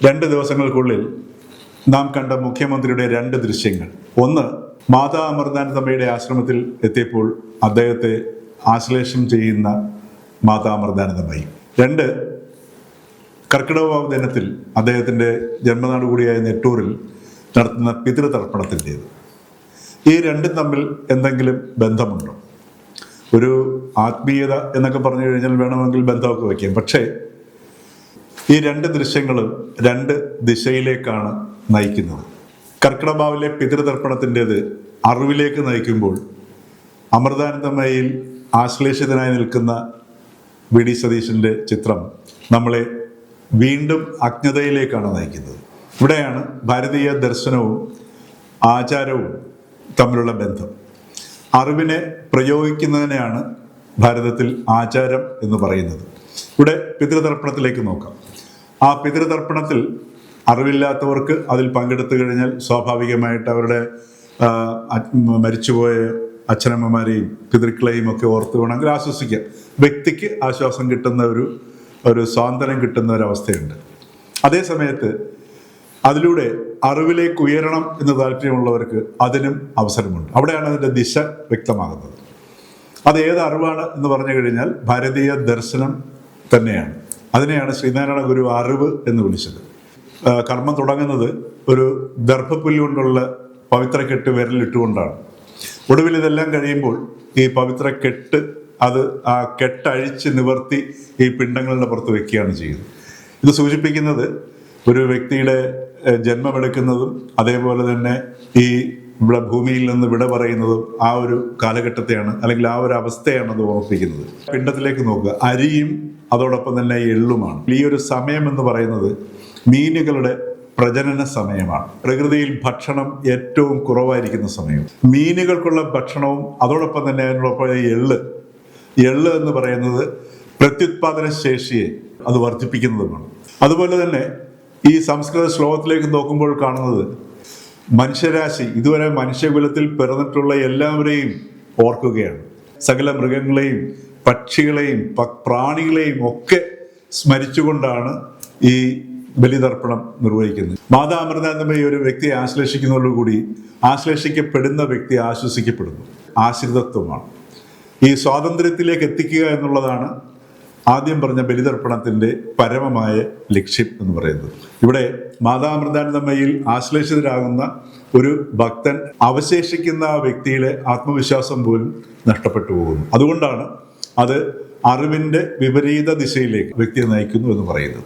2 ദിവസങ്ങൾക്കുള്ളിൽ നാം കണ്ട മുഖ്യമന്ത്രിയുടെ 2 ദൃശ്യങ്ങൾ. ഒന്ന്, മാതാ അമൃതാനന്ദമയുടെ ആശ്രമത്തിൽ എത്തിയപ്പോൾ അദ്ദേഹത്തെ ആശ്ലേഷം ചെയ്യുന്ന മാതാ അമൃതാനന്ദമയി. 2, കർക്കിടകവാവ് ദിനത്തിൽ അദ്ദേഹത്തിൻ്റെ ജന്മനാട് കൂടിയായ നെട്ടൂരിൽ നടത്തുന്ന പിതൃതർപ്പണത്തിൻ്റേത്. ഈ രണ്ടും തമ്മിൽ എന്തെങ്കിലും ബന്ധമുണ്ടോ? ഒരു ആത്മീയത എന്നൊക്കെ പറഞ്ഞു കഴിഞ്ഞാൽ വേണമെങ്കിൽ ബന്ധമൊക്കെ വയ്ക്കാം. പക്ഷേ ഈ 2 ദൃശ്യങ്ങളും 2 ദിശയിലേക്കാണ് നയിക്കുന്നത്. കർക്കിടകവാവിലെ പിതൃതർപ്പണത്തിൻ്റേത് അറിവിലേക്ക് നയിക്കുമ്പോൾ അമൃതാനന്ദമയിൽ ആശ്ലേഷിതനായി നിൽക്കുന്ന വി.ഡി. സതീശൻ്റെ ചിത്രം നമ്മളെ വീണ്ടും അജ്ഞതയിലേക്കാണ് നയിക്കുന്നത്. ഇവിടെയാണ് ഭാരതീയ ദർശനവും ആചാരവും തമ്മിലുള്ള ബന്ധം. അറിവിനെ പ്രയോഗിക്കുന്നതിനെയാണ് ഭാരതത്തിൽ ആചാരം എന്ന് പറയുന്നത്. ഇവിടെ പിതൃതർപ്പണത്തിലേക്ക് നോക്കാം. ആ പിതൃതർപ്പണത്തിൽ അറിവില്ലാത്തവർക്ക് അതിൽ പങ്കെടുത്തു കഴിഞ്ഞാൽ സ്വാഭാവികമായിട്ട് അവരുടെ മരിച്ചുപോയ അച്ഛനമ്മമാരെയും പിതൃക്കളെയും ഒക്കെ ഓർത്ത് വേണമെങ്കിൽ ആശ്വസിക്കാം. വ്യക്തിക്ക് ആശ്വാസം കിട്ടുന്ന ഒരു സ്വാതന്ത്ര്യം കിട്ടുന്ന ഒരവസ്ഥയുണ്ട്. അതേസമയത്ത് അതിലൂടെ അറിവിലേക്ക് ഉയരണം എന്ന് താല്പര്യമുള്ളവർക്ക് അതിനും അവസരമുണ്ട്. അവിടെയാണ് അതിൻ്റെ ദിശ വ്യക്തമാകുന്നത്. അത് ഏത് അറിവാണ് എന്ന് പറഞ്ഞു കഴിഞ്ഞാൽ ഭാരതീയ ദർശനം തന്നെയാണ്. അതിനെയാണ് ശ്രീനാരായണ ഗുരു അറിവ് എന്ന് വിളിച്ചത്. കർമ്മം തുടങ്ങുന്നത് ഒരു ദർഭപ്പുല്ല് കൊണ്ടുള്ള പവിത്രക്കെട്ട് വിരലിട്ടുകൊണ്ടാണ്. ഒടുവിൽ ഇതെല്ലാം കഴിയുമ്പോൾ ഈ പവിത്രക്കെട്ട് അത് ആ കെട്ടഴിച്ച് നിവർത്തി ഈ പിണ്ടങ്ങളുടെ പുറത്ത് വെക്കുകയാണ് ചെയ്യുന്നത്. ഇത് സൂചിപ്പിക്കുന്നത് ഒരു വ്യക്തിയുടെ ജന്മമെടുക്കുന്നതും അതേപോലെ തന്നെ ഈ ഇവിടെ ഭൂമിയിൽ നിന്ന് വിട പറയുന്നതും ആ ഒരു കാലഘട്ടത്തെയാണ്, അല്ലെങ്കിൽ ആ ഒരു അവസ്ഥയാണ് അത് ഓർമ്മിപ്പിക്കുന്നത്. പിണ്ടത്തിലേക്ക് നോക്കുക, അരിയും അതോടൊപ്പം തന്നെ എള്ളുമാണ്. ഈ ഒരു സമയം എന്ന് പറയുന്നത് മീനുകളുടെ പ്രജനന സമയമാണ്. പ്രകൃതിയിൽ ഭക്ഷണം ഏറ്റവും കുറവായിരിക്കുന്ന സമയം. മീനുകൾക്കുള്ള ഭക്ഷണവും അതോടൊപ്പം തന്നെ അതിനോടൊപ്പം എള്ള് എന്ന് പറയുന്നത് പ്രത്യുത്പാദന ശേഷിയെ അത് വർദ്ധിപ്പിക്കുന്നതുമാണ്. അതുപോലെ തന്നെ ഈ സംസ്കൃത ശ്ലോകത്തിലേക്ക് നോക്കുമ്പോൾ കാണുന്നത് മനുഷ്യരാശി, ഇതുവരെ മനുഷ്യകുലത്തിൽ പിറന്നിട്ടുള്ള എല്ലാവരെയും ഓർക്കുകയാണ്. സകല മൃഗങ്ങളെയും പക്ഷികളെയും പ്രാണികളെയും ഒക്കെ സ്മരിച്ചുകൊണ്ടാണ് ഈ ബലിതർപ്പണം നിർവഹിക്കുന്നത്. മാതാ അമൃതാനന്ദമയി ഒരു വ്യക്തിയെ ആശ്ലേഷിക്കുന്നതോടുകൂടി ആശ്ലേഷിക്കപ്പെടുന്ന വ്യക്തി ആശ്വസിക്കപ്പെടുന്നു. ആശ്രിതത്വമാണ്. ഈ സ്വാതന്ത്ര്യത്തിലേക്ക് എത്തിക്കുക എന്നുള്ളതാണ് ആദ്യം പറഞ്ഞ ബലിതർപ്പണത്തിൻ്റെ പരമമായ ലക്ഷ്യം എന്ന് പറയുന്നത്. ഇവിടെ മാതാ അമൃതാനന്ദമയിൽ ആശ്ലേഷിതരാകുന്ന ഒരു ഭക്തൻ അവശേഷിക്കുന്ന ആ വ്യക്തിയിലെ ആത്മവിശ്വാസം പോലും നഷ്ടപ്പെട്ടു പോകുന്നു. അതുകൊണ്ടാണ് അത് അറിവിൻ്റെ വിപരീത ദിശയിലേക്ക് വ്യക്തിയെ നയിക്കുന്നു എന്ന് പറയുന്നത്.